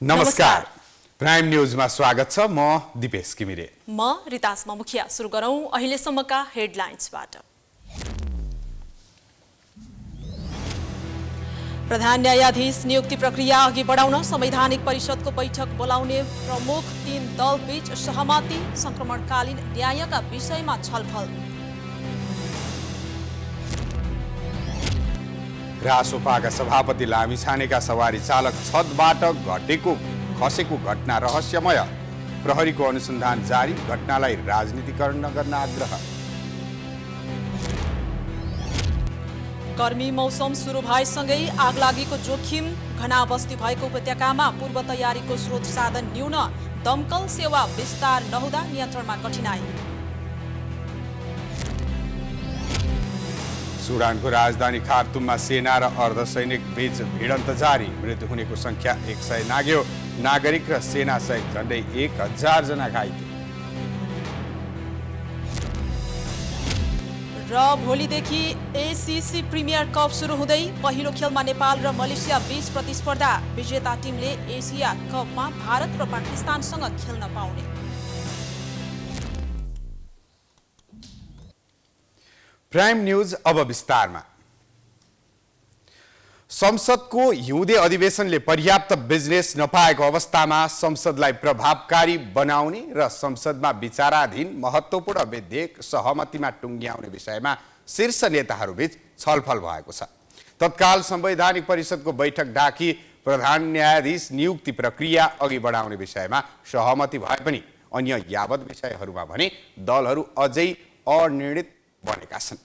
नमस्कार। प्राइम न्यूजमा स्वागत छ। म दिपेश किमिरे। म रितासमा मुखिया। सुरु गरौं अहिलेसम्मका हेडलाइन्सबाट। प्रधान न्यायाधीश नियुक्ति प्रक्रिया अघि बढाउन संवैधानिक परिषदको बैठक बोलाउने प्रमुख 3 दल बीच सहमति। संक्रमणकालीन न्यायका विषयमा छलफल। रासोपाका सभापति लामिछानेका सवारी चालक छतबाट खसेको घटना रहस्यमय। प्रहरीको अनुसन्धान जारी। घटनालाई राजनीतिकरण नगर्न आग्रह। गर्मी मौसम सुरु भएसँगै आगलागीको जोखिम। घना बस्ती भएको उपत्यकामा पूर्व तयारीको स्रोत साधन न्यून। दमकल सेवा विस्तार नहुँदा नियन्त्रणमा कठिनाई। सुडानको राजधानी खार्तुममा सेना र अर्धसैनिक बीच भिडन्त जारी। मृत्यु हुनेको संख्या 100 नाग्यो। नागरिक र सेना सहित झण्डै 1000 जना घाइते। र भोलिदेखि एसीसी प्रिमियर कप सुरु हुँदै पहिलो खेलमा नेपाल र मलेसिया बीच प्रतिस्पर्धा। विजेता टिमले एसिया कपमा भारत र पाकिस्तानसँग खेल्न पाउने। प्राइम न्यूज अब विस्तारमा। संसदको हिउँदे अधिवेशनले पर्याप्त बिजनेस नपाएको अवस्थामा संसदलाई प्रभावकारी बनाउने र संसदमा विचाराधीन महत्त्वपूर्ण विधेयक सहमतिमा टुङ्ग्याउने विषयमा शीर्ष नेताहरूबीच छलफल भएको छ। तत्काल संवैधानिक परिषदको बैठक डाकी प्रधान न्यायाधीश नियुक्ति प्रक्रिया अघि बढाउने विषयमा सहमति भए पनि अन्य यावत विषयहरूमा भने दलहरू अझै अनिर्णित बनेका छन्।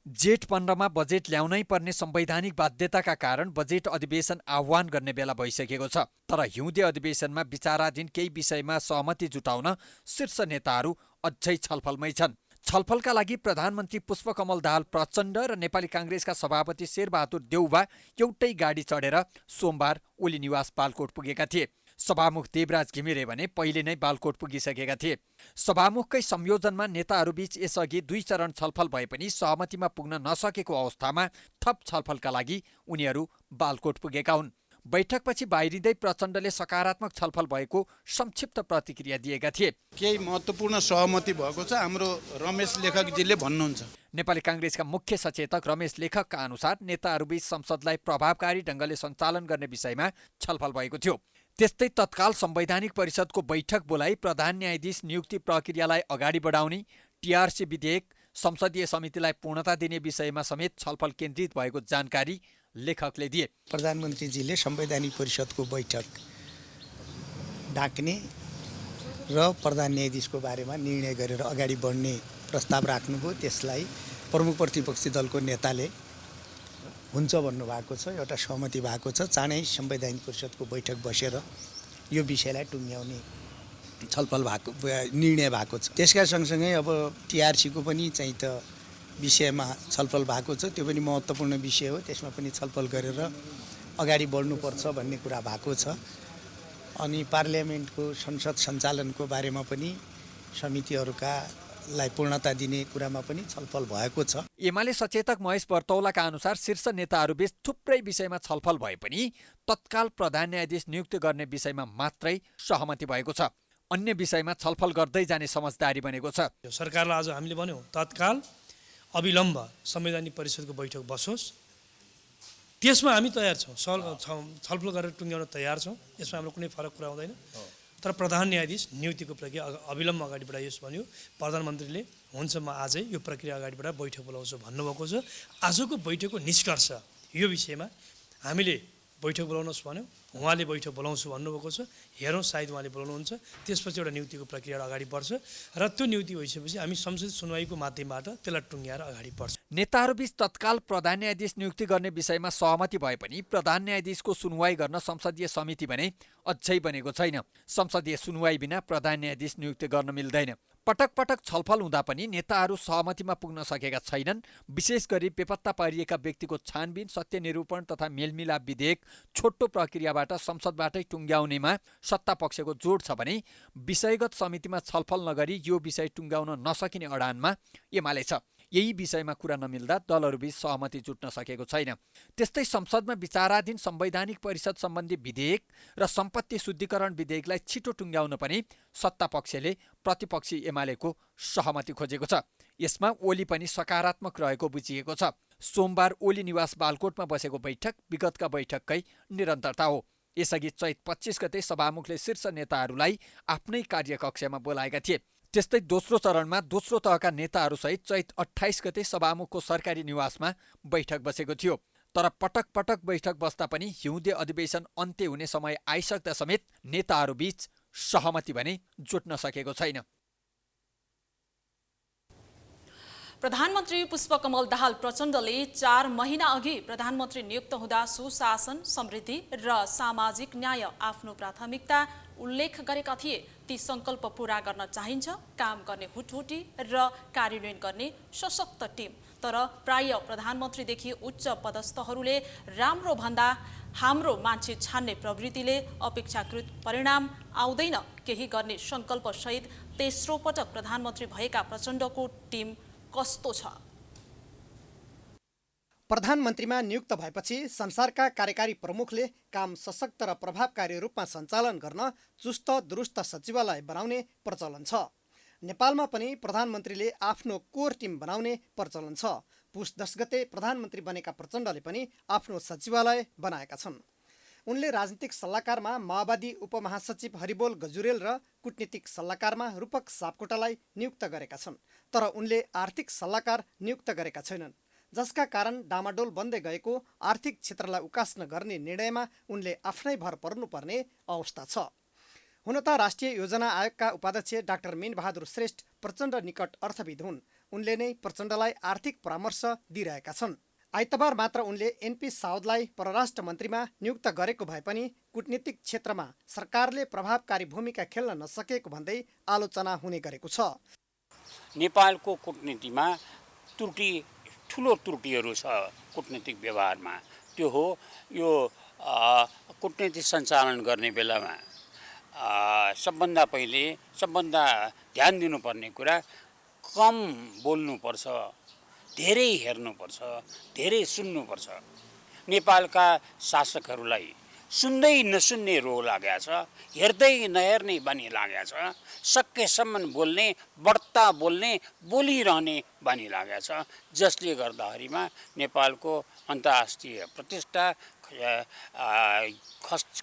जेठ 15 मा बजेट ल्याउनै पर्ने संवैधानिक बाध्यताका कारण बजेट अधिवेशन आह्वान गर्ने बेला भइसकेको छ। तर हिउँदे अधिवेशनमा विचाराधीन केही विषयमा सहमति जुटाउन शीर्ष नेताहरू अझै छलफलमै छन्। छलफलका लागि प्रधानमन्त्री पुष्पकमल दाहाल प्रचण्ड र नेपाली काङ्ग्रेसका सभापति शेरबहादुर देउबा एउटै गाडी चढेर सोमबार ओली निवास बालकोट पुगेका थिए। सभामुख देवराज घिमिरे भने पहिले नै बालकोट पुगिसकेका थिए। सभामुखकै संयोजनमा नेताहरूबीच यसअघि 2 चरण छलफल भए पनि सहमतिमा पुग्न नसकेको अवस्थामा थप छलफलका लागि उनीहरू बालकोट पुगेका हुन्। बैठकपछि बाहिरिँदै प्रचण्डले सकारात्मक छलफल भएको संक्षिप्त प्रतिक्रिया दिएका थिए। केही महत्त्वपूर्ण सहमति भएको छ हाम्रो रमेश लेखकजीले भन्नुहुन्छ। नेपाली काङ्ग्रेसका मुख्य सचेतक रमेश लेखकका अनुसार नेताहरूबीच संसदलाई प्रभावकारी ढङ्गले सञ्चालन गर्ने विषयमा छलफल भएको थियो। त्यस्तै तत्काल संवैधानिक परिषदको बैठक बोलाई प्रधान न्यायाधीश नियुक्ति प्रक्रियालाई अगाडि बढाउने, टिआरसी विधेयक संसदीय समितिलाई पूर्णता दिने विषयमा समेत छलफल केन्द्रित भएको जानकारी लेखकले दिए। प्रधानमन्त्रीजीले संवैधानिक परिषदको बैठक डाक्ने र प्रधान न्यायाधीशको बारेमा निर्णय गरेर अगाडि बढ्ने प्रस्ताव राख्नुभयो। त्यसलाई प्रमुख प्रतिपक्षी दलको नेताले हुन्छ भन्नुभएको छ। एउटा सहमति भएको छ। चाँडै संवैधानिक परिषदको बैठक बसेर यो विषयलाई टुङ्ग्याउने छलफल भएको निर्णय भएको छ। त्यसका सँगसँगै अब टिआरसीको पनि चाहिँ त विषयमा छलफल भएको छ। त्यो पनि महत्त्वपूर्ण विषय हो। त्यसमा पनि छलफल गरेर अगाडि बढ्नुपर्छ भन्ने कुरा भएको छ। अनि पार्लियामेन्टको संसद सञ्चालनको बारेमा पनि समितिहरूकालाई पूर्णता दिने कुरामा पनि छलफल भएको छ। एमाले सचेतक महेश बर्तौलाका अनुसार शीर्ष नेताहरूबीच थुप्रै विषयमा छलफल भए पनि तत्काल प्रधान न्यायाधीश नियुक्त गर्ने विषयमा मात्रै सहमति भएको छ। अन्य विषयमा छलफल गर्दै जाने समझदारी बनेको छ। सरकारलाई आज हामीले भन्यौँ तत्काल अविलम्ब संवैधानिक परिषदको बैठक बसोस्। त्यसमा हामी तयार छौँ। छलफल गरेर टुङ्ग्याउन तयार छौँ। यसमा हाम्रो कुनै फरक कुरा हुँदैन। तर प्रधान न्यायाधीश नियुक्तिको प्रक्रिया अविलम्ब अगाडि बढाइयोस् भन्यो। प्रधानमन्त्रीले हुन्छ म आजै यो प्रक्रिया अगाडि बढाएर बैठक बोलाउँछु भन्नुभएको छ। आजको बैठकको निष्कर्ष यो विषयमा हामीले बैठक बोलाउनुहोस् भन्यो। उहाँले बैठक बोलाउँछु भन्नुभएको छ। हेरौँ सायद उहाँले बोलाउनुहुन्छ। त्यसपछि एउटा नियुक्तिको प्रक्रिया अगाडि बढ्छ र त्यो नियुक्ति भइसकेपछि हामी संसदीय सुनवाईको माध्यमबाट त्यसलाई टुङ्ग्याएर अगाडि बढ्छ। नेताहरूबीच तत्काल प्रधान न्यायाधीश नियुक्ति गर्ने विषयमा सहमति भए पनि प्रधान न्यायाधीशको सुनवाई गर्न संसदीय समिति भने अझै बनेको छैन। संसदीय सुनवाई बिना प्रधान न्यायाधीश नियुक्ति गर्न मिल्दैन। पटक पटक छलफल हुँदा पनि नेताहरू सहमतिमा पुग्न सकेका छैनन्। विशेष गरी बेपत्ता पारिएका व्यक्तिको छानबिन, सत्य निरूपण तथा मेलमिलाप विधेयक छोटो प्रक्रियाबाट संसदबाटै टुङ्ग्याउनेमा सत्ता पक्षको जोड छ भने विषयगत समितिमा छलफल नगरी यो विषय टुङ्ग्याउन नसकिने अडानमा एमाले छ। यही विषयमा कुरा नमिल्दा दलहरूबीच सहमति जुट्न सकेको छैन। त्यस्तै संसदमा विचाराधीन संवैधानिक परिषद सम्बन्धी विधेयक र सम्पत्ति शुद्धिकरण विधेयकलाई छिटो टुङ्ग्याउन पनि सत्तापक्षले प्रतिपक्षी एमालेको सहमति खोजेको छ। यसमा ओली पनि सकारात्मक रहेको बुझिएको छ। सोमबार ओली निवास बालकोटमा बसेको बैठक विगतका बैठककै निरन्तरता हो। यसअघि चैत 25 गते सभामुखले शीर्ष नेताहरूलाई आफ्नै कार्यकक्षमा बोलाएका थिए। त्यस्तै दोस्रो चरणमा दोस्रो तहका नेताहरूसहित चैत 28 गते सभामुखको सरकारी निवासमा बैठक बसेको थियो। तर पटक पटक बैठक बस्दा पनि हिउँदे अधिवेशन अन्त्य हुने समय आइसक्दा समेत नेताहरूबीच सहमति भने जुट्न सकेको छैन। प्रधानमन्त्री पुष्पकमल दाहाल प्रचण्डले 4 महिना अघि प्रधानमन्त्री नियुक्त हुँदा सुशासन, समृद्धि र सामाजिक न्याय आफ्नो प्राथमिकता उल्लेख गरेका थिए। ती सङ्कल्प पूरा गर्न चाहिन्छ, काम गर्ने हुटहुटी र कार्यान्वयन गर्ने सशक्त टिम। तर प्राय प्रधानमन्त्रीदेखि उच्च पदस्थहरूले राम्रो भन्दा हाम्रो मान्छे छान्ने प्रवृत्तिले अपेक्षाकृत परिणाम आउँदैन। केही गर्ने सङ्कल्पसहित तेस्रो पटक प्रधानमन्त्री भएका प्रचण्डको टिम कस्तो छ? प्रधानमन्त्रीमा नियुक्त भएपछि संसारका कार्यकारी प्रमुखले काम सशक्त र प्रभावकारी रूपमा सञ्चालन गर्न चुस्त दुरुस्त सचिवालय बनाउने प्रचलन छ। नेपालमा पनि प्रधानमन्त्रीले आफ्नो कोर टिम बनाउने प्रचलन छ। पुस 10 गते प्रधानमन्त्री बनेका प्रचण्डले पनि आफ्नो सचिवालय बनाएका छन्। उनले राजनीतिक सल्लाहकारमा माओवादी उपमहासचिव हरिबोल गजुरेल र कूटनीतिक सल्लाहकारमा रूपक सापकोटालाई नियुक्त गरेका छन्। तर उनले आर्थिक सल्लाहकार नियुक्त गरेका छैनन्, जसका कारण डामाडोल बन्दै गएको आर्थिक क्षेत्रलाई उकास्न गर्ने निर्णयमा उनले आफ्नै भर पर्नुपर्ने अवस्था छ। हुन त राष्ट्रिय योजना आयोगका उपाध्यक्ष डाक्टर मीनबहादुर श्रेष्ठ प्रचण्ड निकट अर्थविद हुन्। उनले नै प्रचण्डलाई आर्थिक परामर्श दिइरहेका छन्। आइतबार मात्र उनले एनपी साउदलाई परराष्ट्र मन्त्रीमा नियुक्त गरेको भए पनि कूटनीतिक क्षेत्रमा सरकारले प्रभावकारी भूमिका खेल्न नसकेको भन्दै आलोचना हुने गरेको छ। नेपालको कूटनीतिमा ठुलो त्रुटिहरू छ कूटनीतिक व्यवहारमा। त्यो हो यो कूटनीति सञ्चालन गर्ने बेलामा सबभन्दा पहिले सबभन्दा ध्यान दिनुपर्ने कुरा कम बोल्नुपर्छ, धेरै हेर्नुपर्छ, धेरै सुन्नुपर्छ। नेपालका शासकहरूलाई सुन्दै नसुन्ने रोग लागेको छ, हेर्दै नहेर्ने बानी लागेको छ, सकेसम्म बोल्ने, बढ्ता बोल्ने, बोलिरहने बानी लागेको छ, जसले गर्दाखेरिमा नेपालको अन्तर्राष्ट्रिय प्रतिष्ठा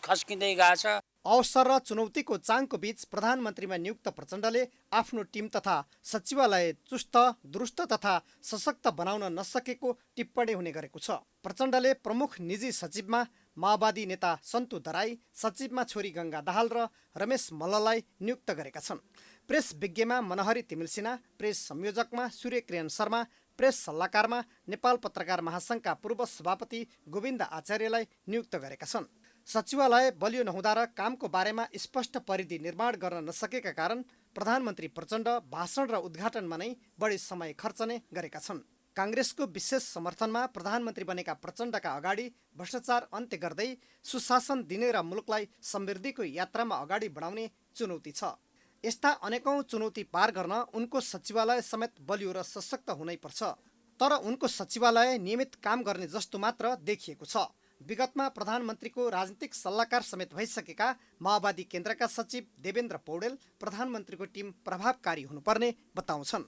खस्किँदै गएको छ। अवसर र चुनौतीको चाङको बीच प्रधानमन्त्रीमा नियुक्त प्रचण्डले आफ्नो टिम तथा सचिवालय चुस्त दुरुस्त तथा सशक्त बनाउन नसकेको टिप्पणी हुने गरेको छ। प्रचण्डले प्रमुख निजी सचिवमा माओवादी नेता सन्तु दराई, सचिवमा छोरी गङ्गा दाहाल र रमेश मल्ललाई नियुक्त गरेका छन्। Press विज्ञमा Manahari तिमिल Sinha, press संयोजकमा Surya Kiran Sharma, press सल्लाहकारमा Nepal पत्रकार महासङ्घका पूर्व सभापति गोविन्द आचार्यलाई नियुक्त गरेका छन्। सचिवालय बलियो नहुँदा र कामको बारेमा स्पष्ट परिधि निर्माण गर्न नसकेका कारण प्रधानमन्त्री प्रचण्ड भाषण र उद्घाटनमा नै बढी समय खर्चने गरेका छन्। काङ्ग्रेसको विशेष समर्थनमा प्रधानमन्त्री बनेका प्रचण्डका अगाडि भ्रष्टाचार अन्त्य गर्दै सुशासन दिने र मुलुकलाई समृद्धिको यात्रामा अगाडि बढाउने चुनौती छ। यस्ता अनेकौं चुनौती पार गर्न उनको सचिवालय समेत बलियो र सशक्त हुनैपर्छ। तर उनको सचिवालय नियमित काम गर्ने जस्तो मात्र देखिएको छ। विगतमा प्रधानमन्त्रीको राजनीतिक सल्लाहकार समेत भइसकेका माओवादी केन्द्रका सचिव देवेन्द्र पौडेल प्रधानमन्त्रीको टिम प्रभावकारी हुनुपर्ने बताउँछन्।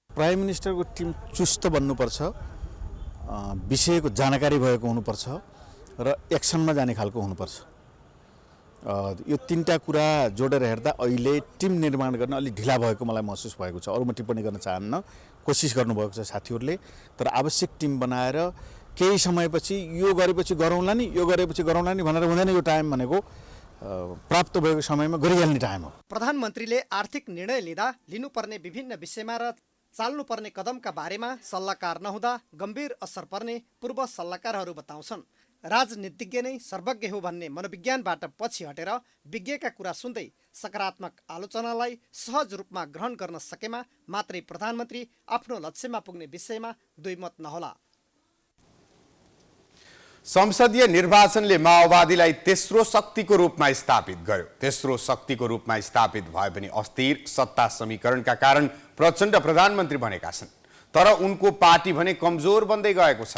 प्राइम मिनिस्टरको टिम चुस्त बन्नुपर्छ, विषयको जानकारी भएको हुनुपर्छ र एक्सनमा जाने खालको हुनुपर्छ। यो तीनटा कुरा जोडेर हेर्दा अहिले टिम निर्माण गर्न अलि ढिला भएको मलाई महसुस भएको छ। अरू म टिप्पणी गर्न चाहन्न, कोसिस गर्नुभएको छ साथीहरूले, तर आवश्यक टिम बनाएर केही समयपछि यो गरेपछि गरौँला नि, यो गरेपछि गरौँला नि भनेर हुँदैन। यो टाइम भनेको प्राप्त भएको समयमा गरिहाल्ने टाइम हो। प्रधानमन्त्रीले आर्थिक निर्णय लिँदा लिनुपर्ने विभिन्न विषयमा र चाल्नुपर्ने कदमका बारेमा सल्लाहकार नहुँदा गम्भीर असर पर्ने पूर्व सल्लाहकारहरू बताउँछन्। राजनीतिज्ञ नै सर्वज्ञ हो भन्ने मनोविज्ञानबाट पछि हटेर विज्ञका कुरा सुन्दै सकारात्मक आलोचनालाई सहज रूपमा ग्रहण गर्न सकेमा मात्रै प्रधानमन्त्री आफ्नो लक्ष्यमा पुग्ने विषयमा दुईमत नहोला। संसदीय निर्वाचनले माओवादीलाई तेस्रो शक्तिको रूपमा स्थापित गर्यो। तेस्रो शक्तिको रूपमा स्थापित भए पनि अस्थिर सत्ता समीकरणका कारण प्रचण्ड प्रधानमन्त्री बनेका छन्। तर उनको पार्टी भने कमजोर बन्दै गएको छ।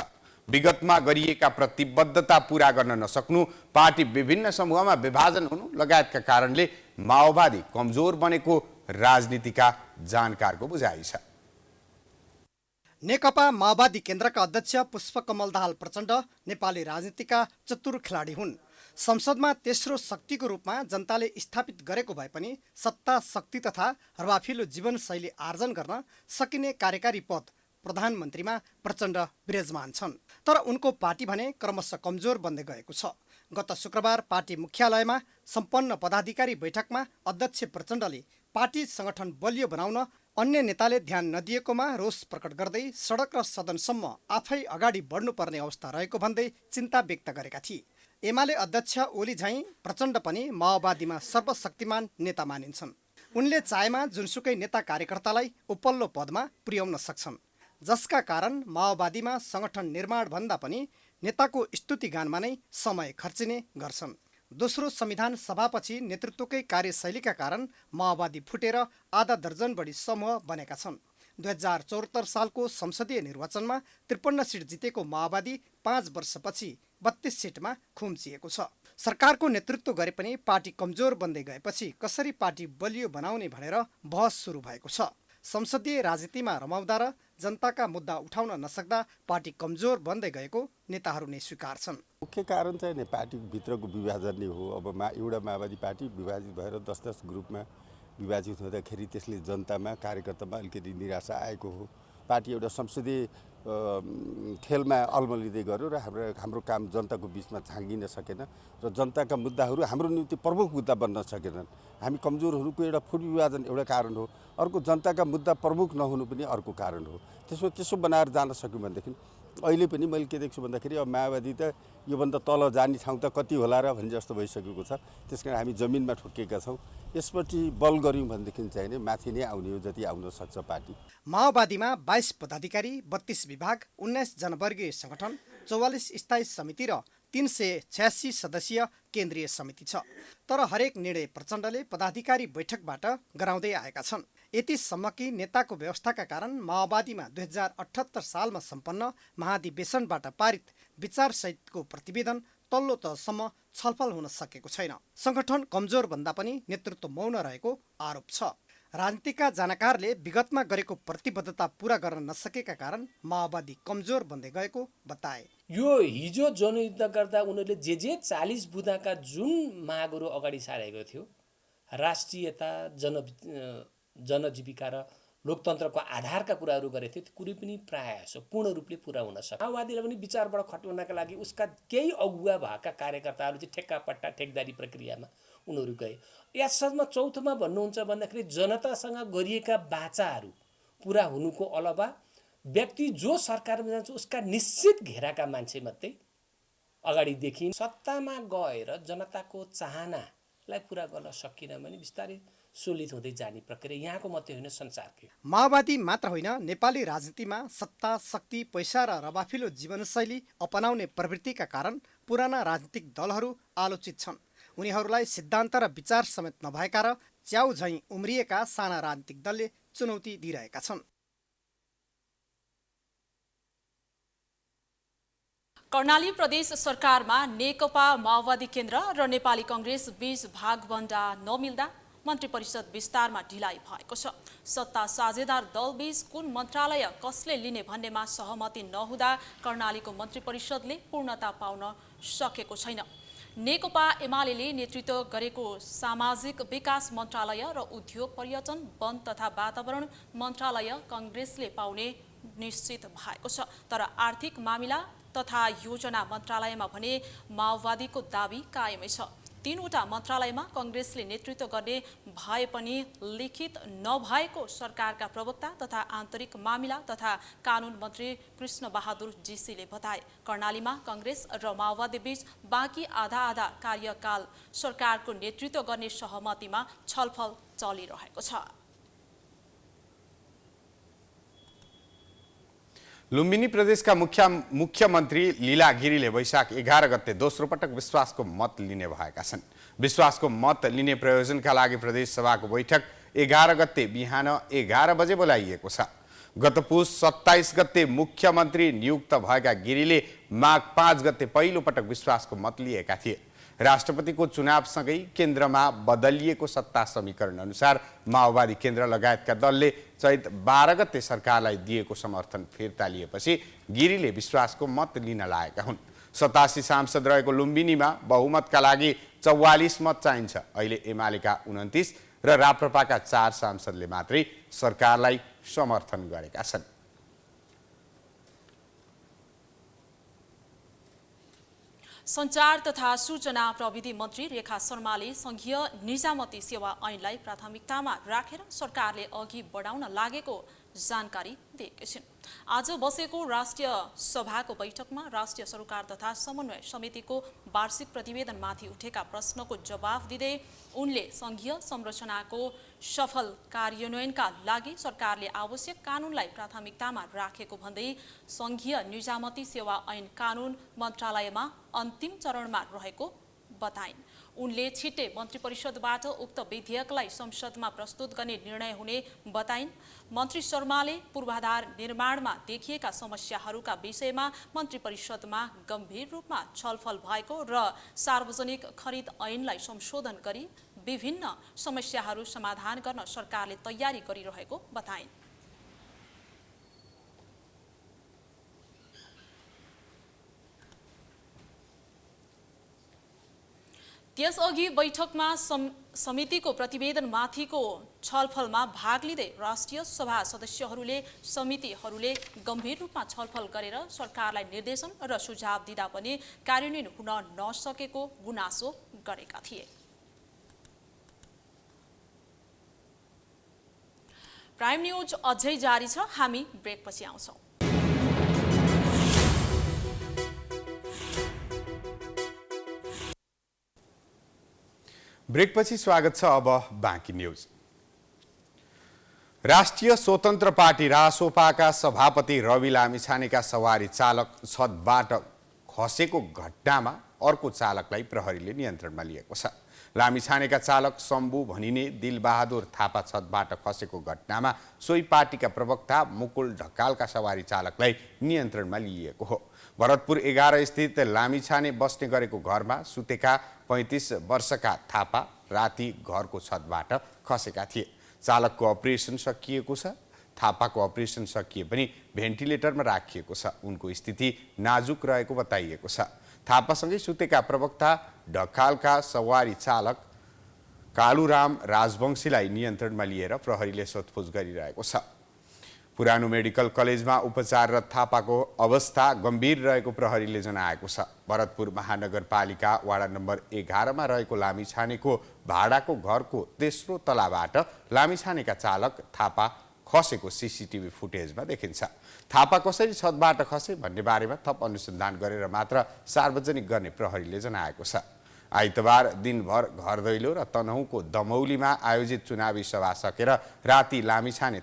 विगतमा गरिएका प्रतिबद्धता पूरा गर्न नसक्नु, पार्टी विभिन्न समूहमा विभाजन हुनु लगायतका कारणले माओवादी कमजोर बनेको राजनीतिका जानकारको बुझाइ छ। नेकपा माओवादी केन्द्रका अध्यक्ष पुष्पकमल दाहाल प्रचण्ड नेपाली राजनीतिका चतुर खेलाडी हुन्। संसदमा तेस्रो शक्तिको रूपमा जनताले स्थापित गरेको भए पनि सत्ता शक्ति तथा हर्वाफिलो जीवनशैली आर्जन गर्न सकिने कार्यकारी पद प्रधानमन्त्रीमा प्रचण्ड विराजमान छन्। तर उनको पार्टी भने क्रमशः कमजोर बन्दै गएको छ। गत शुक्रबार पार्टी मुख्यालयमा सम्पन्न पदाधिकारी बैठकमा अध्यक्ष प्रचण्डले पार्टी संगठन बलियो बनाउन अन्य नेताले ध्यान नदिएकोमा रोष प्रकट गर्दै सडक र सदनसम्म आफै अगाडि बढ्नुपर्ने अवस्था रहेको भन्दै चिन्ता व्यक्त गरेका थिए। एमाले अध्यक्ष ओली झैं प्रचण्ड पनि माओवादीमा सर्वशक्तिमान नेता मानिन्छन्। उनले चाहेमा जुनसुकै नेता कार्यकर्तालाई उपल्लो पदमा पुर्याउन सक्छन्, जसका कारण माओवादीमा संगठन निर्माण भन्दा पनि नेताको स्तुतिगानमा नै समय खर्चिने गर्छन्। दोस्रो संविधान सभापछि नेतृत्वकै कार्यशैलीका कारण माओवादी फुटेर आधा दर्जन बढी समूह बनेका छन्। 2074 सालको संसदीय निर्वाचनमा 53 सिट जितेको माओवादी 5 वर्षपछि 32 सिटमा खुम्चिएको छ। सरकारको नेतृत्व गरे पनि पार्टी कमजोर बन्दै गएपछि कसरी पार्टी बलियो बनाउने भनेर बहस सुरु भएको छ। संसदीय राजनीतिमा रमाउँदा र जनताका मुद्दा उठाउन नसक्दा पार्टी कमजोर बन्दै गएको नेताहरू नै स्वीकार्छन्। मुख्य कारण चाहिँ नि पार्टीभित्रको विभाजन नै हो। अब एउटा माओवादी पार्टी विभाजित भएर 10-10 ग्रुपमा विभाजित हुँदाखेरि त्यसले जनतामा कार्यकर्तामा अलिकति निराशा आएको हो। पार्टी एउटा संसदीय खेलमा अल्मलिँदै गयो र हाम्रो काम जनताको बिचमा झाँगिन सकेन र जनताका मुद्दाहरू हाम्रो निम्ति प्रमुख मुद्दा बन्न सकेनन्। हामी कमजोर हुनुको एउटा फुट विभाजन एउटा कारण हो। अर्को जनताका मुद्दा प्रमुख नहुनु पनि अर्को कारण हो। त्यसो बनाएर जान सक्यौँ भनेदेखि अहिले पनि मैले के देख्छु भन्दाखेरि अब माओवादी त योभन्दा तल जाने ठाउँ त कति होला र भन्ने जस्तो भइसकेको छ। त्यसकारण हामी जमिनमा ठोकिएका छौँ। यसपछि बल गऱ्यौँ भनेदेखि चाहिँ नि माथि नै आउने हो जति आउन सक्छ पार्टी। माओवादीमा 22 पदाधिकारी, 32 विभाग, 19 जनवर्गीय संगठन, 44 स्थायी समिति र 386 सदस्यीय केन्द्रीय समिति छ। तर हरेक निर्णय प्रचण्डले पदाधिकारी बैठकबाट गराउँदै आएका छन्। यतिसम्म कि नेताको व्यवस्थाका कारण माओवादीमा 2078 सालमा सम्पन्न महाधिवेशनबाट पारित विचारसहितको प्रतिवेदन तल्लो तहसम्म छलफल हुन सकेको छैन। संगठन कमजोर भन्दा पनि नेतृत्व मौन रहेको आरोप छ। राजनीतिका जानकारले विगतमा गरेको प्रतिबद्धता पूरा गर्न नसकेका कारण माओवादी कमजोर बन्दै गएको बताए। यो हिजो जनयुद्ध गर्दा उनीहरूले जे 40 बुँदाका जुन मागहरू अगाडि सारेको थियो, राष्ट्रियता, जनजीविका र लोकतन्त्रको आधारका कुराहरू गरेको थियो, त्यो कुरै पनि प्रायः पूर्ण रूपले पुरा हुन सक्छ। माओवादीलाई पनि विचारबाट खटाउनका लागि उसका केही अगुवा भएका कार्यकर्ताहरू चाहिँ ठेक्कापट्टा ठेकदारी प्रक्रियामा उनीहरू गए। यसमा चौथोमा भन्नुहुन्छ भन्दाखेरि जनतासँग गरिएका वाचाहरू पुरा हुनुको अलावा व्यक्ति जो सरकारमा जान्छ उसका निश्चित घेराका मान्छे मात्रै अगाडि देखिन। सत्तामा गएर जनताको चाहनालाई पुरा गर्न सकिन भने बिस्तारै सोलित हुँदै जाने प्रक्रिया यहाँको मात्रै होइन, संसारकै। माओवादी मात्र होइन, नेपाली राजनीतिमा सत्ता, शक्ति, पैसा र रवाफिलो जीवनशैली अपनाउने प्रवृत्तिका कारण पुराना राजनीतिक दलहरू आलोचित छन्। उनीहरूलाई सिद्धान्त र विचार समेत नभएका र च्याउ झैं उम्रिएका साना राजनीतिक दलले चुनौती दिइरहेका छन्। कर्णाली प्रदेश सरकारमा नेकपा माओवादी केन्द्र र नेपाली कांग्रेस बीच भागभण्डा नमिल्दा मन्त्री परिषद विस्तारमा ढिलाइ भएको छ। सत्ता साझेदार दलबीच कुन मन्त्रालय कसले लिने भन्नेमा सहमति नहुँदा कर्णालीको मन्त्री परिषदले पूर्णता पाउन सकेको छैन। नेकपा एमाले नेतृत्व गरेको सामाजिक विकास मन्त्रालय र उद्योग, पर्यटन, वन तथा वातावरण मन्त्रालय कांग्रेसले पाउने निश्चित भएको छ। तर आर्थिक मामिला तथा योजना मन्त्रालयमा भने माओवादीको दाबी कायमै छ। तीनवटा मन्त्रालयमा कांग्रेसले नेतृत्व गर्ने भए पनि लिखित नभएको सरकारका प्रवक्ता तथा आन्तरिक मामिला तथा कानुन मन्त्री कृष्ण बहादुर जीसीले बताए। कर्णालीमा कांग्रेस र माओवादी बीच बाँकी आधा कार्यकाल सरकारको नेतृत्व गर्ने सहमतिमा छलफल चलिरहेको छ। लुम्बिनी प्रदेशका मुख्यमन्त्री लीला गिरीले वैशाख 11 गते दोस्रो पटक विश्वासको मत लिने भएका छन्। विश्वासको मत लिने प्रयोजनका लागि प्रदेश सभाको बैठक 11 गते बिहान 11 बजे बोलाइएको छ। गत पुस 27 गते मुख्यमन्त्री नियुक्त भएका गिरीले माघ 5 गते पहिलो पटक विश्वासको मत लिएका थिए। राष्ट्रपतिको चुनावसँगै केन्द्रमा बदलिएको सत्ता समीकरण अनुसार माओवादी केन्द्र लगायतका दलले चैत 12 गते सरकारलाई दिएको समर्थन फिर्ता लिएपछि गिरीले विश्वासको मत लिन लागेका हुन्। 87 सांसद रहेको लुम्बिनीमा बहुमतका लागि 44 मत चाहिन्छ। अहिले एमालेका 29 र राप्रपाका 4 सांसदले मात्रै सरकारलाई समर्थन गरेका छन्। सञ्चार तथा सूचना प्रविधि मन्त्री रेखा शर्माले संघीय निजामती सेवा ऐनलाई प्राथमिकतामा राखेर सरकारले अघि बढाउन लागेको जानकारी दिएकी छिन्। आज बसेको राष्ट्रिय सभाको बैठकमा राष्ट्रिय सरोकार तथा समन्वय समितिको वार्षिक प्रतिवेदनमाथि उठेका प्रश्नको जवाफ दिँदै उनले संघीय संरचनाको सफल कार्यान्वयनका लागि सरकारले आवश्यक कानूनलाई प्राथमिकतामा राखेको भन्दै संघीय निजामती सेवा ऐन कानून मन्त्रालयमा अन्तिम चरणमा रहेको बताइन्। उनले छिट्टै मन्त्री परिषदबाट उक्त विधेयकलाई संसदमा प्रस्तुत गर्ने निर्णय हुने बताइन्। मन्त्री शर्माले पूर्वाधार निर्माणमा देखिएका समस्याहरूका विषयमा मन्त्री परिषदमा गम्भीर रूपमा छलफल भएको र सार्वजनिक खरिद ऐनलाई संशोधन गरी विभिन्न समस्याहरू समाधान गर्न सरकारले तयारी गरिरहेको बताइन्। त्यसअघि बैठकमा समितिको प्रतिवेदनमाथिको छलफलमा भाग लिँदै राष्ट्रिय सभा सदस्यहरूले समितिहरूले गम्भीर रूपमा छलफल गरेर सरकारलाई निर्देशन र सुझाव दिँदा पनि कार्यान्वयन हुन नसकेको गुनासो गरेका थिए। प्राइम न्यूज अझै जारी छ, हामी ब्रेकपछि आउँछौँ। ब्रेकपछि स्वागत छ। अब बाँकी न्यूज। राष्ट्रिय स्वतन्त्र पार्टी रासोपाका सभापति रवि लामिछानेका सवारी चालक छतबाट खसेको घटनामा अर्को चालकलाई प्रहरीले नियन्त्रणमा लिएको छ। लामिछानेका चालक शम्भु भनिने दिलबहादुर थापा छतबाट खसेको घटनामा सोही पार्टीका प्रवक्ता मुकुल ढकालका सवारी चालकलाई नियन्त्रणमा लिएको हो। भरतपुर 11 स्थित लामिछाने बस्ने गरेको घरमा सुतेका 35 वर्षका थापा राति घरको छतबाट खसेका थिए। चालकको अपरेसन सकिएको छ। थापाको अपरेसन सकिए पनि भेन्टिलेटरमा राखिएको छ। उनको स्थिति नाजुक रहेको बताइएको छ। थापासँगै सुतेका प्रवक्ता ढकालका सवारी चालक कालुराम राजवंशीलाई नियन्त्रणमा लिएर प्रहरीले सोधपुछ गरिरहेको छ। पुरानो मेडिकल कलेजमा उपचाररत थापाको अवस्था गम्भीर रहेको प्रहरीले जनाएको छ। भरतपुर महानगरपालिका वाडा नम्बर 11 मा रहेको लामिछानेको भाडाको घरको तेस्रो तलाबाट लामिछानेका चालक थापा खसेको सीसीटीभी फुटेजमा देखिन्छ। थापा कसरी छतबाट खसे भन्ने बारेमा थप अनुसन्धान गरेर मात्र सार्वजनिक गर्ने प्रहरीले जनाएको छ। आइतबार दिनभर घर दैलो र तनहुँको दमौलीमा आयोजित चुनावी सभा सकेर राति लामिछाने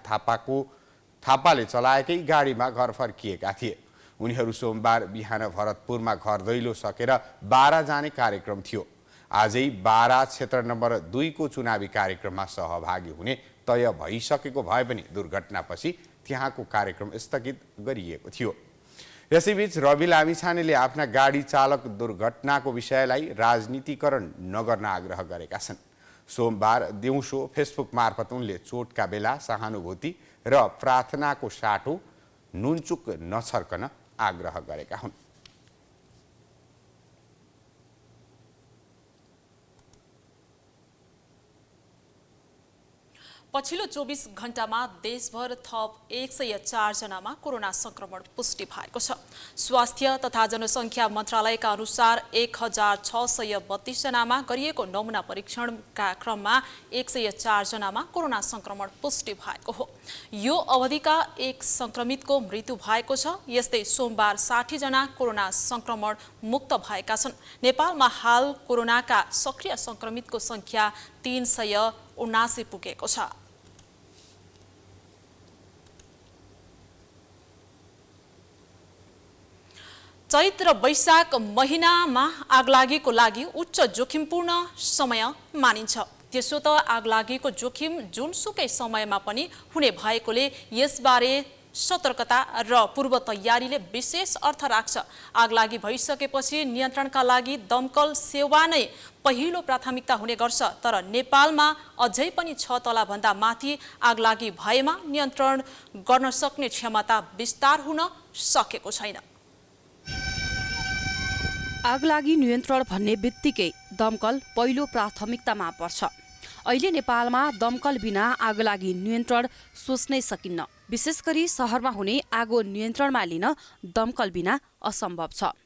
थापाले चलाएकै गाडीमा घर फर्किएका थिए। उनीहरू सोमबार बिहान भरतपुरमा घर दैलो सकेर बारा जाने कार्यक्रम थियो। आजै बारा क्षेत्र नम्बर 2 को चुनावी कार्यक्रममा सहभागी हुने तय भइसकेको भए पनि दुर्घटनापछि त्यहाँको कार्यक्रम स्थगित गरिएको थियो। यसैबीच रवि लामिछानेले आफ्ना गाडी चालक दुर्घटनाको विषयलाई राजनीतिकरण नगर्न आग्रह गरेका छन्। सोमबार दिउँसो फेसबुक मार्फत उनले चोटका बेला सहानुभूति र प्रार्थनाको साटो नुनचुक नछर्कन आग्रह गरेका हुन्। पछिल्लो 24 घण्टामा देशभर थप 104 जनामा कोरोना संक्रमण पुष्टि भएको छ। स्वास्थ्य तथा जनसङ्ख्या मन्त्रालयका अनुसार 1632 जनामा गरिएको नमुना परीक्षणका क्रममा 104 जनामा कोरोना संक्रमण पुष्टि भएको हो। यो अवधिका एक संक्रमितको मृत्यु भएको छ। यस्तै सोमबार 60 जना कोरोना संक्रमण मुक्त भएका छन्। नेपालमा हाल कोरोनाका सक्रिय संक्रमितको संख्या 379 पुगेको छ। चैत र वैशाख महिनामा आगलागीको लागि उच्च जोखिमपूर्ण समय मानिन्छ। त्यसो त आगलागीको जोखिम जुनसुकै समयमा पनि हुने भएकोले यसबारे सतर्कता र पूर्व तयारीले विशेष अर्थ राख्छ। आगलागी भइसकेपछि नियन्त्रणका लागि दमकल सेवा नै पहिलो प्राथमिकता हुने गर्छ। तर नेपालमा अझै पनि 6 तलाभन्दा माथि आगलागी भएमा नियन्त्रण गर्न सक्ने क्षमता विस्तार हुन सकेको छैन। आगलागी नियन्त्रण भन्ने बित्तिकै दमकल पहिलो प्राथमिकतामा पर्छ। अहिले नेपालमा दमकल बिना आगलागी नियन्त्रण सोच्नै सकिन्न। विशेष गरी शहरमा हुने आगो नियन्त्रणमा लिन दमकल बिना असम्भव छ।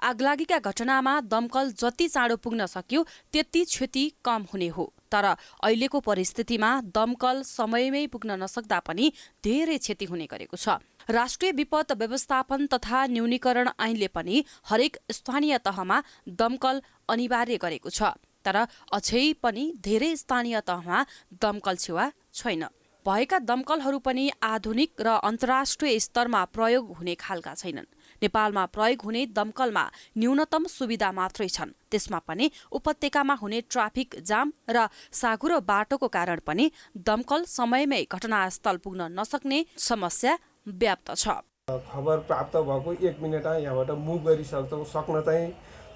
आगलागीका घटनामा दमकल जति चाँडो पुग्न सक्यो त्यति क्षति कम हुने हो। तर अहिलेको परिस्थितिमा दमकल समयमै पुग्न नसक्दा पनि धेरै क्षति हुने गरेको छ। राष्ट्रिय विपद व्यवस्थापन तथा न्यूनीकरण ऐनले पनि हरेक स्थानीय तहमा दमकल अनिवार्य गरेको छ। तर अझै पनि धेरै स्थानीय तहमा दमकल सेवा छैन। भएका दमकलहरू पनि आधुनिक र अन्तर्राष्ट्रिय स्तरमा प्रयोग हुने खालका छैनन्। नेपालमा प्रयोग हुने दमकलमा न्यूनतम सुविधा मात्रै छन्। त्यसमा पनि उपत्यकामा हुने ट्राफिक जाम र साँघुरो बाटोको कारण पनि दमकल समयमै घटनास्थल पुग्न नसक्ने समस्या व्याप्त छ। खबर प्राप्त भएको 1 मिनेटमा यहाँबाट मुभ सक्न चाहिँ,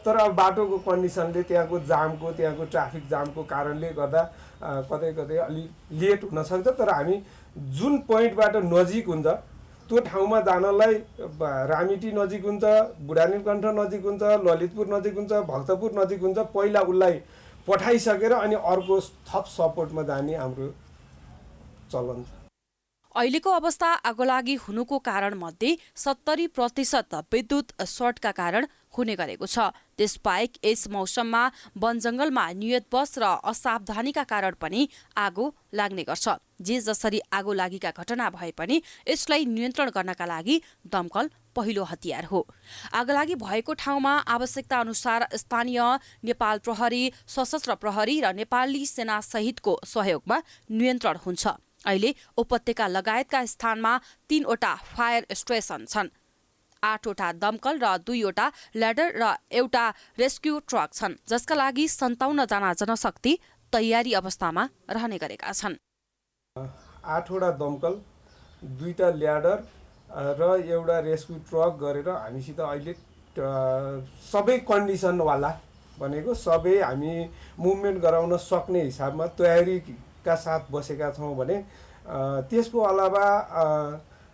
तर अब बाटोको कन्डिसनले त्यहाँको ट्राफिक जामको कारणले गर्दा कतै कतै अलि लेट हुन सक्छ। तर हामी जुन पोइन्टबाट नजिक हुन्छ त्यो ठाउँमा जानलाई रामिटी नजिक हुन्छ, बुढानीलकण्ठ नजिक हुन्छ, ललितपुर नजिक हुन्छ, भक्तपुर नजिक हुन्छ, पहिला उसलाई पठाइसकेर अनि अर्को थप सपोर्टमा जाने हाम्रो चलन छ। अहिलेको अवस्था आगोलागी हुनुको कारण मध्ये 70% विद्युत सर्टका कारण हुने गरेको छ। त्यसबाहेक यस मौसममा वनजङ्गलमा नियत बस र असावधानीका कारण पनि आगो लाग्ने गर्छ। जे जसरी आगो लागीका घटना भए पनि यसलाई नियन्त्रण गर्नका लागि दमकल पहिलो हतियार हो। आगलागी भएको ठाउँमा आवश्यकता अनुसार स्थानीय, नेपाल प्रहरी, सशस्त्र प्रहरी र नेपाली सेना सहितको सहयोगमा नियन्त्रण हुन्छ। अहिले उपत्यका लगायतका स्थानमा 3वटा फायर स्टेसन छन्, 8वटा दमकल र 2वटा ल्याडर र एउटा रेस्क्यु ट्रक छन्, जसका लागि 57 जना जनशक्ति तयारी अवस्थामा रहने गरेका छन्। 8वटा दमकल, 2टा ल्याडर र एउटा रेस्क्यु ट्रक गरेर हामीसित अहिले सबै कन्डिसनवाला भनेको सबै हामी मुभमेन्ट गराउन सक्ने हिसाबमा तयारीका साथ बसेका छौँ भने त्यसको अलावा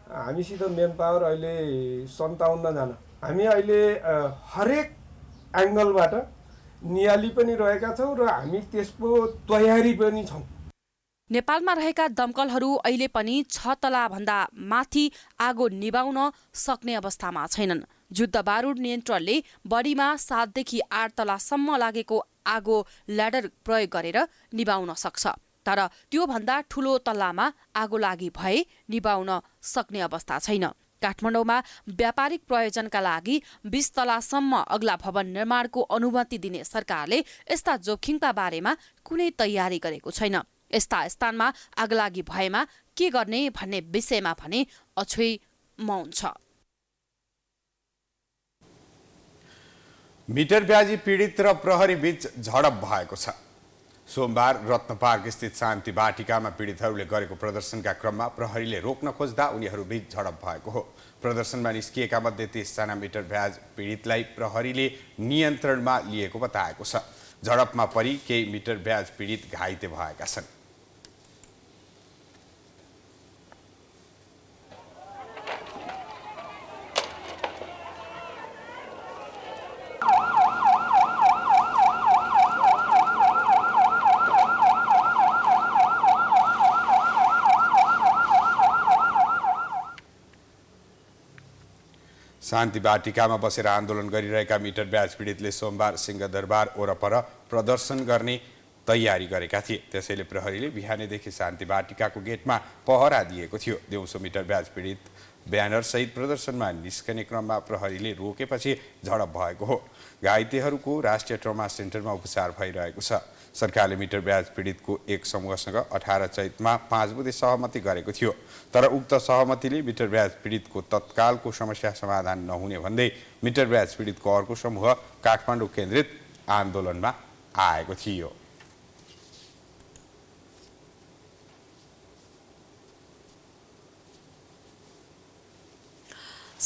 हामीसित मेन पावर अहिले 57 जना। हामी अहिले हरेक एङ्गलबाट नियाली पनि रहेका छौँ र हामी त्यसको तयारी पनि छौँ। नेपालमा रहेका दमकलहरू अहिले पनि 6 तलाभन्दा माथि आगो निभाउन सक्ने अवस्थामा छैनन्। युद्ध बारुद नियन्त्रणले बढीमा 7 देखि 8 तलासम्म लागेको आगो ल्याडर प्रयोग गरेर निभाउन सक्छ। तर त्योभन्दा ठूलो तल्लामा आगो लागि भए निभाउन सक्ने अवस्था छैन। काठमाडौँमा व्यापारिक प्रयोजनका लागि 20 तलासम्म अग्ला भवन निर्माणको अनुमति दिने सरकारले यस्ता जोखिमका बारेमा कुनै तयारी गरेको छैन। यस्ता स्थानमा आगलागी भएमा के गर्ने भन्ने विषयमा भने अझै मौन छ। मिटर ब्याजी पीडित र प्रहरी बीच झडप भएको छ। सोमबार रत्न पार्क स्थित शान्ति बाटिकामा पीडितहरूले गरेको प्रदर्शनका क्रममा प्रहरीले रोक्न खोज्दा उनीहरू बीच झडप भएको हो। प्रदर्शनमा निस्किएका मध्ये 30 जना मिटर ब्याज पीडितलाई प्रहरीले नियन्त्रणमा लिएको बताएको छ। झडपमा परि केही मिटर ब्याज पीडित घाइते भएका छन्। शान्ति बाटिकामा बसेर आन्दोलन गरिरहेका मिटर ब्याज पीडितले सोमबार सिंहदरबार वरपर प्रदर्शन गर्ने तयारी गरेका थिए। त्यसैले प्रहरीले बिहानैदेखि शान्ति बाटिकाको गेटमा पहरा दिएको थियो। दिउँसो मिटर ब्याज पीडित ब्यानर सहित प्रदर्शनमा निस्कने क्रममा प्रहरीले रोकेपछि झडप भएको हो। घाइतेहरूको राष्ट्रिय ट्रमा सेन्टरमा उपचार भइरहेको छ। सरकारले मिटर ब्याज पीडितको एक समूहसँग 18 चैतमा 5 बुँदे सहमति गरेको थियो। तर उक्त सहमतिले मिटर ब्याज पीडितको तत्कालको समस्या समाधान नहुने भन्दै मिटर ब्याज पीडितको अर्को समूह काठमाडौँ केन्द्रित आन्दोलनमा आएको थियो।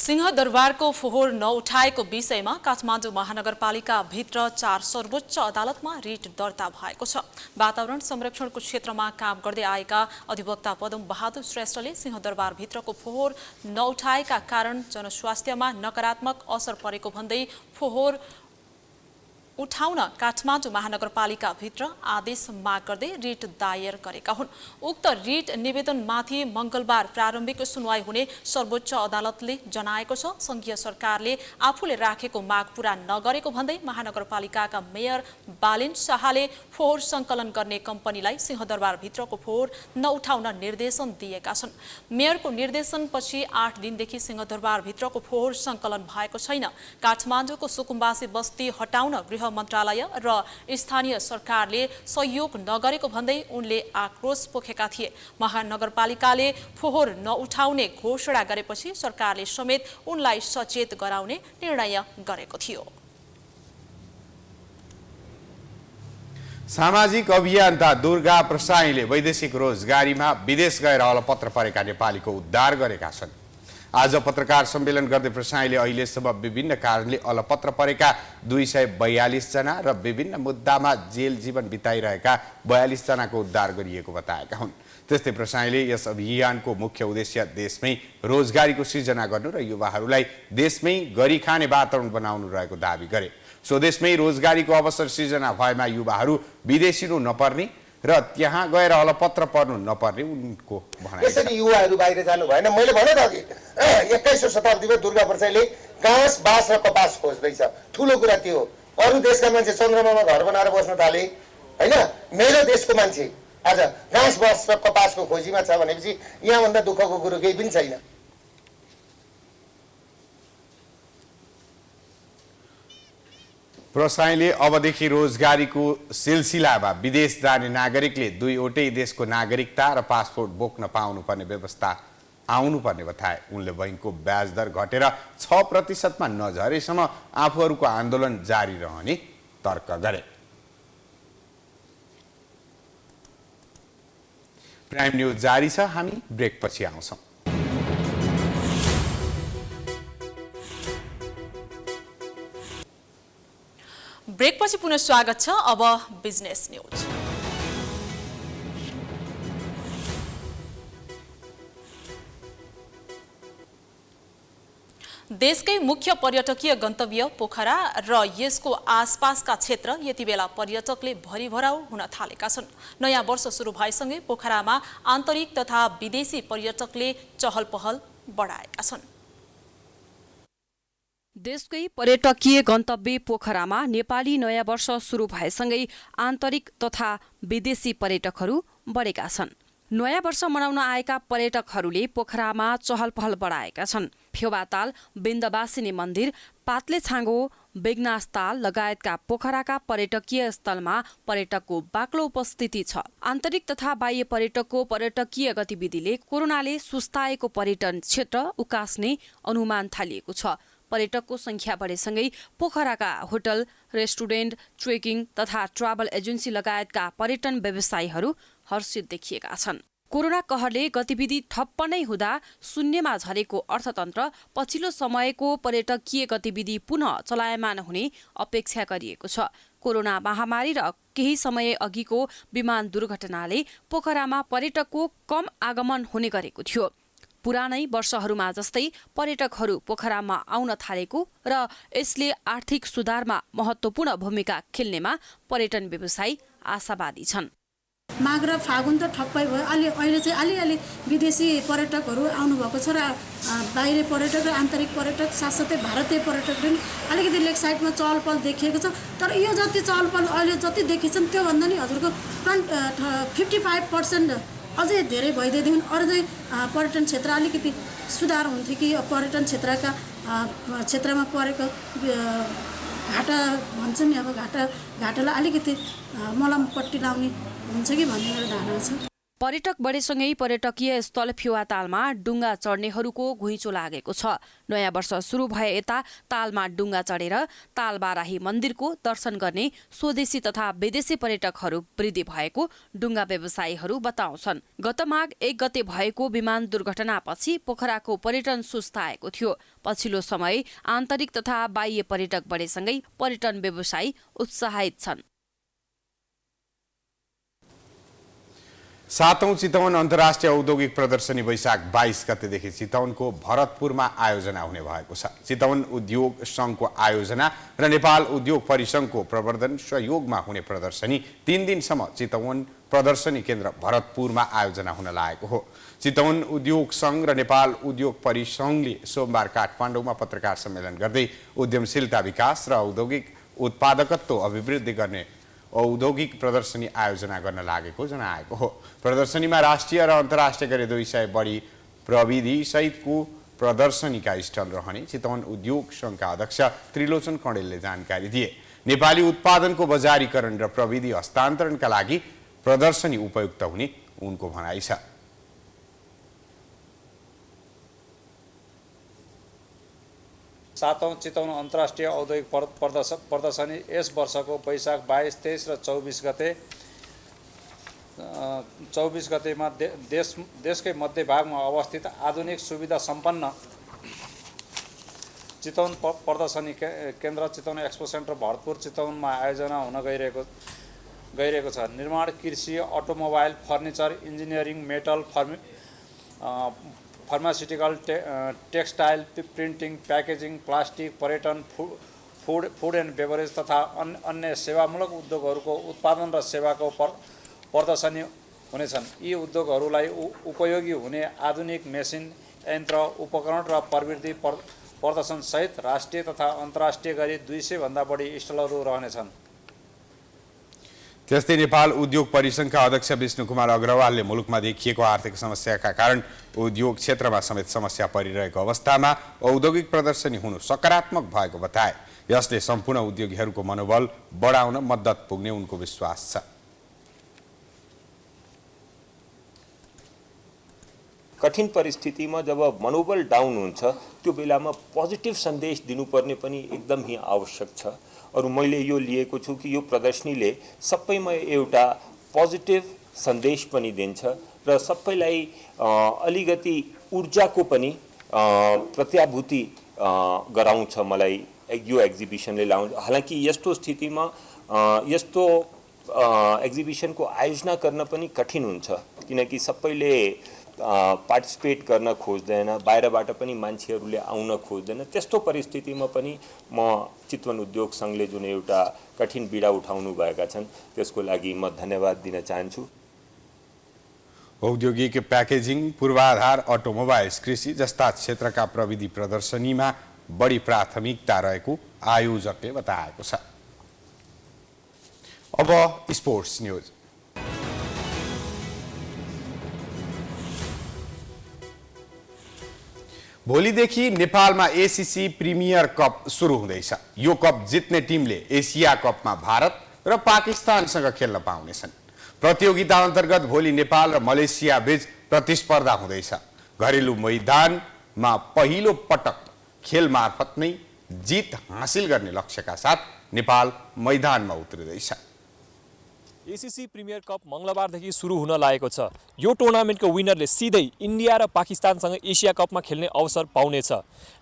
सिंहदरबारको फोहोर नउठाएको विषयमा काठमाडौँ महानगरपालिका भित्र 4 सर्वोच्च अदालतमा रिट दर्ता भएको छ। वातावरण संरक्षणको क्षेत्रमा काम गर्दै आएका अधिवक्ता पदम बहादुर श्रेष्ठले सिंहदरबार भित्रको फोहोर नउठाएका कारण जनस्वास्थ्यमा नकारात्मक असर परेको भन्दै फोहोर उठाउन काठमाडौँ महानगरपालिका भित्र आदेश माग गर्दै रिट दायर गरेका हुन्। उक्त रिट निवेदनमाथि मंगलबार प्रारम्भिक सुनवाई हुने सर्वोच्च अदालतले जनाएको छ। संघीय सरकारले आफूले राखेको माग पूरा नगरेको भन्दै महानगरपालिकाका मेयर बालिन शाहले फोहोर संकलन गर्ने कम्पनीलाई सिंहदरबार भित्रको फोहोर नउठाउन निर्देशन दिएका छन्। मेयरको निर्देशनपछि 8 दिनदेखि सिंहदरबार भित्रको फोहोर संकलन भएको छैन। काठमाडौँको सुकुम्बासी बस्ती हटाउन गृह मन्त्रालय र स्थानीय सरकारले सहयोग नगरेको भन्दै उनले आक्रोश पोखेका थिए। महानगरपालिकाले फोहोर नउठाउने घोषणा गरेपछि सरकारले समेत उनलाई सचेत गराउने निर्णय गरेको थियो। सामाजिक अभियन्ता दुर्गा प्रसाईले वैदेशिक रोजगारीमा विदेश गएर अलपत्र परेका नेपालीको उद्धार गरेका छन्। आज पत्रकार सम्मेलन गर्दै प्रसाईले अहिलेसम्म विभिन्न कारणले अलपत्र परेका 242 जना र विभिन्न मुद्दामा जेल जीवन बिताइरहेका 42 जनाको उद्धार गरिएको बताएका हुन्। त्यस्तै प्रसाईले यस अभियानको मुख्य उद्देश्य देशमै रोजगारीको सृजना गर्नु र युवाहरूलाई देशमै गरी खाने वातावरण बनाउनु रहेको दावी गरे। स्वदेशमै रोजगारीको अवसर सृजना भएमा युवाहरू विदेशिनु नपर्ने र त्यहाँ गएर अलपत्र पर्नु नपर्ने उनको भनाइ छ। यसरी युवाहरू बाहिर जानु भएन। मैले भने त अघि 21औं शताब्दीमा दुर्गा प्रसाईले घाँस बाँस र कपास खोज्दैछ। ठुलो कुरा त्यो हो। अरू देशका मान्छे चन्द्रमामा घर बनाएर बस्न थाले हैन। मेरो देशको मान्छे आज घाँस बाँस र कपासको खोजीमा छ भनेपछि यहाँभन्दा दुःखको कुरो केही पनि छैन। प्रसाईले अबदेखि रोजगारीको सिलसिलामा विदेश जाने नागरिकले दुईवटै देशको नागरिकता र पासपोर्ट बोक्न पाउनुपर्ने व्यवस्था आउनुपर्ने बताए। उनले बैंकको ब्याज दर घटेर 6% नझरेसम्म आफूहरूको आन्दोलन जारी रहने तर्क गरे। प्राइम न्यूज जारी छ, हामी ब्रेकपछि आउँछौँ। ब्रेकपछि पुनः स्वागत छ। अब बिजनेस न्यूज। देशकै मुख्य पर्यटकीय गन्तव्य पोखरा र यसको आसपासका क्षेत्र यति बेला पर्यटकले भरिभराउ हुन थालेका छन्। नयाँ वर्ष सुरु भएसँगै पोखरामा आन्तरिक तथा विदेशी पर्यटकले चहल पहल बढाएका छन्। देशकै पर्यटकीय गन्तव्य पोखरामा नेपाली नयाँ वर्ष सुरु भएसँगै आन्तरिक तथा विदेशी पर्यटकहरू बढेका छन्। नयाँ वर्ष मनाउन आएका पर्यटकहरूले पोखरामा चहल पहल बढाएका छन्। फेवाताल, बिन्दवासिनी मन्दिर, पातले छाँगो, बेगनासताल लगायतका पोखराका पर्यटकीय स्थलमा पर्यटकको बाक्लो उपस्थिति छ। आन्तरिक तथा बाह्य पर्यटकको पर्यटकीय गतिविधिले कोरोनाले सुस्ताएको पर्यटन क्षेत्र उकास्ने अनुमान थालिएको छ। पर्यटकको संख्या बढेसँगै पोखराका होटल, रेस्टुरेन्ट, ट्रेकिङ तथा ट्राभल एजेन्सी लगायतका पर्यटन व्यवसायीहरू हर्षित देखिएका छन्। कोरोना कहरले गतिविधि ठप्प नै हुँदा शून्यमा झरेको अर्थतन्त्र पछिल्लो समयको पर्यटकीय गतिविधि पुनः चलायमान हुने अपेक्षा गरिएको छ। कोरोना महामारी र केही समय अघिको विमान दुर्घटनाले पोखरामा पर्यटकको कम आगमन हुने गरेको थियो। पुरानै वर्षहरूमा जस्तै पर्यटकहरू पोखरामा आउन थालेको र यसले आर्थिक सुधारमा महत्त्वपूर्ण भूमिका खेल्नेमा पर्यटन व्यवसायी आशावादी छन्। माघ र फागुन त ठप्पै भयो। अहिले चाहिँ अलिअलि विदेशी पर्यटकहरू आउनुभएको छ र बाहिरी पर्यटक र आन्तरिक पर्यटक साथसाथै भारतीय पर्यटक पनि अलिकति लेक साइडमा चहल पहल देखिएको छ। तर यो जति चहल पहल अहिले जति देखिन्छन् त्योभन्दा नि हजुरको 55% अझै धेरै भइदिएदेखि अरू चाहिँ पर्यटन क्षेत्र अलिकति सुधार हुन्थ्यो कि पर्यटन क्षेत्रमा परेको घाटा भन्छ नि, अब घाटालाई अलिकति मलमपट्टि लाउने हुन्छ कि भन्ने मेरो धारणा छ। पर्यटक बढेसँगै पर्यटकीय स्थल फेवातालमा डुङ्गा चढ्नेहरूको घुइँचो लागेको छ। नयाँ वर्ष सुरु भए यता तालमा डुङ्गा चढेर तालबाराही मन्दिरको दर्शन गर्ने स्वदेशी तथा विदेशी पर्यटकहरू वृद्धि भएको डुङ्गा व्यवसायीहरू बताउँछन्। गत माघ 1 गते भएको विमान दुर्घटनापछि पोखराको पर्यटन सुस्ताएको थियो। पछिल्लो समय आन्तरिक तथा बाह्य पर्यटक बढेसँगै पर्यटन व्यवसायी उत्साहित छन्। 7औं चितवन अन्तर्राष्ट्रिय औद्योगिक प्रदर्शनी वैशाख 22 गतेदेखि चितवनको भरतपुरमा आयोजना हुने भएको छ। चितवन उद्योग सङ्घको आयोजना र नेपाल उद्योग परिसङ्घको प्रवर्धन सहयोगमा हुने प्रदर्शनी 3 दिनसम्म चितवन प्रदर्शनी केन्द्र भरतपुरमा आयोजना हुन लागेको हो। चितवन उद्योग सङ्घ र नेपाल उद्योग परिसङ्घले सोमबार काठमाडौँमा पत्रकार सम्मेलन गर्दै उद्यमशीलता विकास र औद्योगिक उत्पादकत्व अभिवृद्धि गर्ने औद्योगिक प्रदर्शनी आयोजना गर्न लागेको जनाएको हो। प्रदर्शनीमा राष्ट्रिय र अन्तर्राष्ट्रिय गरी 200 बढी प्रविधि सहितको प्रदर्शनीका स्टल रहने चितवन उद्योग सङ्घका अध्यक्ष त्रिलोचन कणेलले जानकारी दिए। नेपाली उत्पादनको बजारीकरण र प्रविधि हस्तान्तरणका लागि प्रदर्शनी उपयुक्त हुने उनको भनाइ छ। सातौं चितवन अन्तर्राष्ट्रिय औद्योगिक प्रदर्शनी यस वर्षको वैशाख 22, 23 र 24 गतेमा देशकै मध्यभागमा अवस्थित आधुनिक सुविधा सम्पन्न चितवन प्रदर्शनी केन्द्र चितवन एक्सपो सेन्टर भरतपुर चितवनमा आयोजना हुन गइरहेको छ। निर्माण, कृषि, automobile, furniture, engineering, metal, pharmaceutical, textile, printing, packaging, plastic, पर्यटन, फुड एन्ड बेभरेज तथा अन्य सेवामूलक उद्योगहरूको उत्पादन र सेवाको प्रदर्शनी हुनेछन्। यी उद्योगहरूलाई उपयोगी हुने आधुनिक मेसिन, यन्त्र, उपकरण र प्रविधि प्रदर्शनसहित राष्ट्रिय तथा अन्तर्राष्ट्रिय गरी 200 भन्दा बढी स्टलहरू रहनेछन्। त्यस्तै नेपाल उद्योग परिसङ्घका अध्यक्ष विष्णुकुमार अग्रवालले मुलुकमा देखिएको आर्थिक समस्याका कारण उद्योग क्षेत्रमा समेत समस्या परिरहेको अवस्थामा औद्योगिक प्रदर्शनी हुनु सकारात्मक भएको बताए। यसले सम्पूर्ण उद्योगीहरूको मनोबल बढाउन मद्दत पुग्ने उनको विश्वास छ। कठिन परिस्थितिमा जब मनोबल डाउन हुन्छ त्यो बेलामा पोजिटिभ सन्देश दिनुपर्ने पनि एकदम ही आवश्यक छ। अरू मैले यो लिएको छु कि यो प्रदर्शनीले सबैमा एउटा पोजिटिभ सन्देश पनि दिन्छ र सबैलाई अलिकति ऊर्जाको पनि प्रत्याभूति गराउँछ। मलाई यो एक्जिबिसनले लाउँछ। हालांकि यस्तो स्थितिमा यस्तो एक्जिबिसनको आयोजना गर्न पनि कठिन हुन्छ किनकि सबैले पार्टिसिपेट गर्न खोज्दैन, बाहिरबाट पनि मान्छेहरूले आउन खोज्दैन। त्यस्तो परिस्थितिमा पनि म चितवन उद्योग सङ्घले जुन एउटा कठिन पीडा उठाउनु भएका छन् त्यसको लागि म धन्यवाद दिन चाहन्छु। औद्योगिक प्याकेजिङ, पूर्वाधार, अटोमोबाइल्स, कृषि जस्ता क्षेत्रका प्रविधि प्रदर्शनीमा बढी प्राथमिकता रहेको आयोजकले बताएको छ। अब स्पोर्ट्स न्यूज। भोलिदेखि नेपालमा एसीसी प्रिमियर कप सुरु हुँदैछ। यो कप जित्ने टिमले एसिया कपमा भारत र पाकिस्तानसँग खेल्न पाउनेछन्। प्रतियोगिता अन्तर्गत भोलि नेपाल र मलेसिया बीच प्रतिस्पर्धा हुँदैछ। घरेलु मैदानमा पहिलो पटक खेल मार्फत नै जित हासिल गर्ने लक्ष्यका साथ नेपाल मैदानमा उत्रिँदैछ। एसीसी प्रिमियर कप मङ्गलबारदेखि सुरु हुन लागेको छ। यो टुर्नामेन्टको विनरले सिधै इन्डिया र पाकिस्तानसँग एसिया कपमा खेल्ने अवसर पाउनेछ।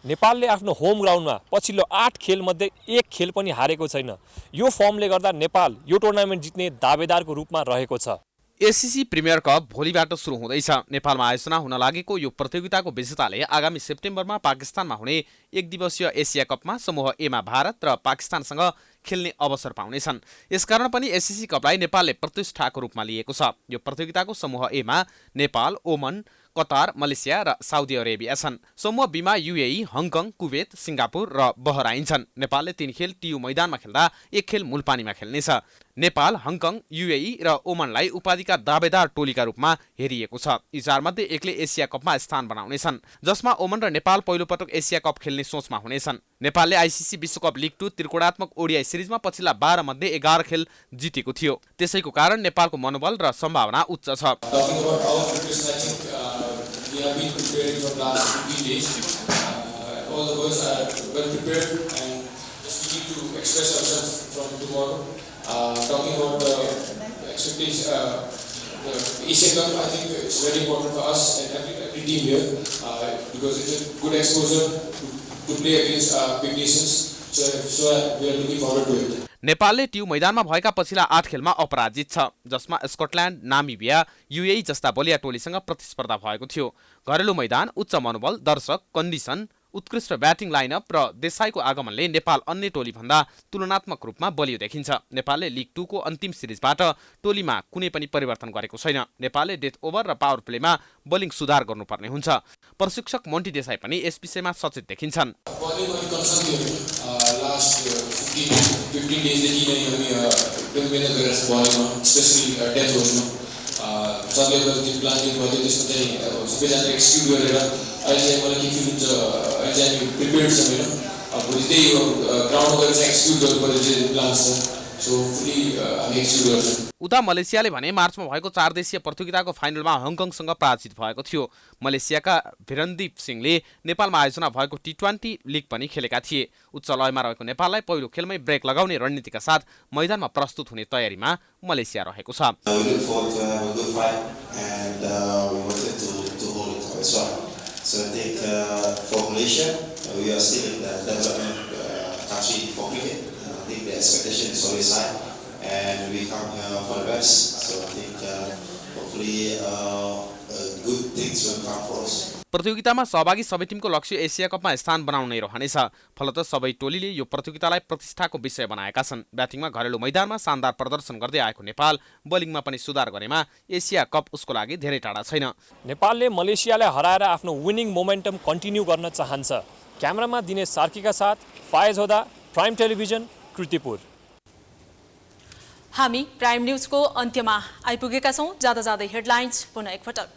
नेपालले आफ्नो होम ग्राउन्डमा पछिल्लो 8 खेलमध्ये 1 खेल पनि हारेको छैन। यो फर्मले गर्दा नेपाल यो टुर्नामेन्ट जित्ने दावेदारको रूपमा रहेको छ। एसीसी प्रिमियर कप भोलिबाट सुरु हुँदैछ। नेपालमा आयोजना हुन लागेको यो प्रतियोगिताको विजेताले आगामी सेप्टेम्बरमा पाकिस्तानमा हुने 1 दिवसीय एसिया कपमा समूह एमा भारत र पाकिस्तानसँग खेल्ने अवसर पाउनेछन्। यसकारण पनि एसीसी कपलाई नेपालले प्रतिष्ठाको रूपमा लिएको छ। यो प्रतियोगिताको समूह एमा नेपाल, ओमन, कतार, मलेसिया र साउदी अरेबिया छन्। समूह बीमा युएई, हङकङ, कुवेत, सिङ्गापुर र बहराइन छन्। नेपालले 3 खेल टियु मैदानमा खेल्दा 1 खेल मूलपानीमा खेल्नेछ। नेपाल, हङकङ, युएई र ओमनलाई उपाधिका दावेदार टोलीका रूपमा हेरिएको छ। यी चारमध्ये एकले एसिया कपमा स्थान बनाउनेछन्, जसमा ओमन र नेपाल पहिलोपटक एसिया कप खेल्ने सोचमा हुनेछन्। नेपालले आइसिसी विश्वकप लिग 2 त्रिकोणात्मक ओडिआई सिरिजमा पछिल्ला 12 मध्ये 11 खेल जितेको थियो। त्यसैको कारण नेपालको मनोबल र सम्भावना उच्च छ। Talking about the expectation, Asia Cup, I think it's very important for us and every team here because it's a good exposure to play against big nations. So we are looking forward to it. नेपालले ट्यु मैदानमा भएका पछिल्ला 8 खेलमा अपराजित छ, जसमा Scotland, Namibia, UAE जस्ता बलिया टोलीसँग प्रतिस्पर्धा भएको थियो। घरेलु मैदान, उच्च मनोबल, दर्शक, कन्डिसन, उत्कृष्ट ब्याटिङ लाइनअप र देसाईको आगमनले नेपाल अन्य टोलीभन्दा तुलनात्मक रूपमा बलियो देखिन्छ। नेपालले लिग 2 को अन्तिम सिरिजबाट टोलीमा कुनै पनि परिवर्तन गरेको छैन। नेपालले डेथ ओभर र पावर प्लेमा बलिङ सुधार गर्नुपर्ने हुन्छ। प्रशिक्षक मन्टी देसाई पनि यस विषयमा सचेत देखिन्छन्। उता मलेसियाले भने मार्चमा भएको 4 देशीय प्रतियोगिताको फाइनलमा हङकङसँग पराजित भएको थियो। मलेसियाका भिरनदीप सिंहले नेपालमा आयोजना भएको T20 लिग पनि खेलेका थिए। उच्च लयमा रहेको नेपाललाई पहिलो खेलमै ब्रेक लगाउने रणनीतिका साथ मैदानमा प्रस्तुत हुने तयारीमा मलेसिया रहेको छ। So I think for Malaysia, we are still in the development country for cricket. I think the expectation is always high, and we come here for the best. So I think hopefully good things will come for us. प्रतियोगितामा सहभागी सबै टिमको लक्ष्य Asia कपमा स्थान बनाउनै रहनेछ। फलत सबै टोलीले यो प्रतियोगितालाई प्रतिष्ठाको विषय बनाएका छन्। ब्याटिङमा घरेलु मैदानमा शानदार प्रदर्शन गर्दै आएको नेपाल बलिङमा पनि सुधार गरेमा एसिया कप उसको लागि धेरै टाढा छैन। नेपालले मलेसियालाई हराएर आफ्नो विनिङ मोमेन्टम कन्टिन्यू गर्न चाहन्छ। क्यामेरामा दिनेश सार्कीका साथ फायज होदा, प्राइम टेलिभिजन, कृतिपुर। हामी प्राइम न्युजको अन्त्यमा आइपुगेका छौं। जाँदा जाँदै हेडलाइन्स पुनः एकपटक।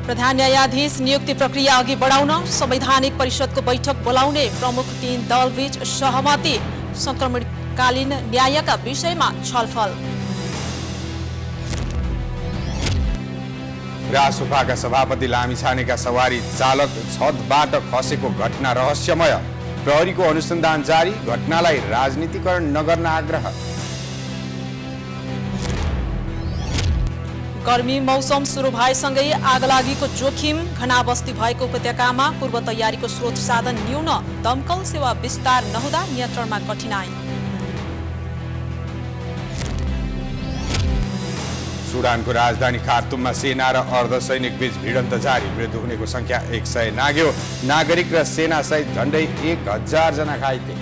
प्रधान न्यायाधीश नियुक्ति प्रक्रिया अघि बढाउन संवैधानिक परिषदको बैठक बोलाउने प्रमुख 3 दलबीच सहमति। संक्रमणकालीन न्यायका विषयमा छलफल। रासोपाका सभापति लामिछानेका सवारी चालक छतबाट खसेको घटना रहस्यमय। प्रहरीको अनुसन्धान जारी। घटनालाई राजनीतिकरण नगर्न आग्रह। गर्मी मौसम सुरु भएसँगै आगलागीको जोखिम। घना बस्ती भएको उपत्यकामा पूर्व तयारीको स्रोत साधन न्यून। दमकल सेवा विस्तार नहुँदा नियन्त्रणमा कठिनाई। सुडानको राजधानी खार्तुममा सेना र अर्धसैनिक बीच भिडन्त जारी। मृत्यु हुनेको संख्या 100 नाग्यो। नागरिक र सेना सहित झण्डै 1000 जना घाइते।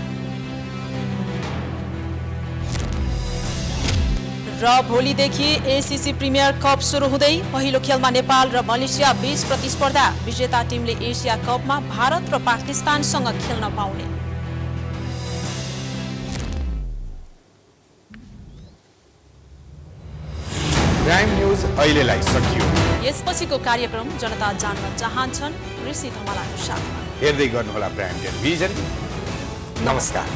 र भोलिदेखि एसिसी प्रिमियर कप सुरु हुँदै पहिलो खेलमा नेपाल र मलेसिया बीच प्रतिस्पर्धा। विजेता टिमले एसिया कपमा भारत र पाकिस्तानसँग खेल्न पाउने। प्राइम न्युज अहिलेलाई सकियो। यसपछिको कार्यक्रम जनता जान्न चाहन्छन् ऋषि धमलाको साथमा हेर्दै गर्नुहोला प्राइम टेलिभिजन। नमस्कार।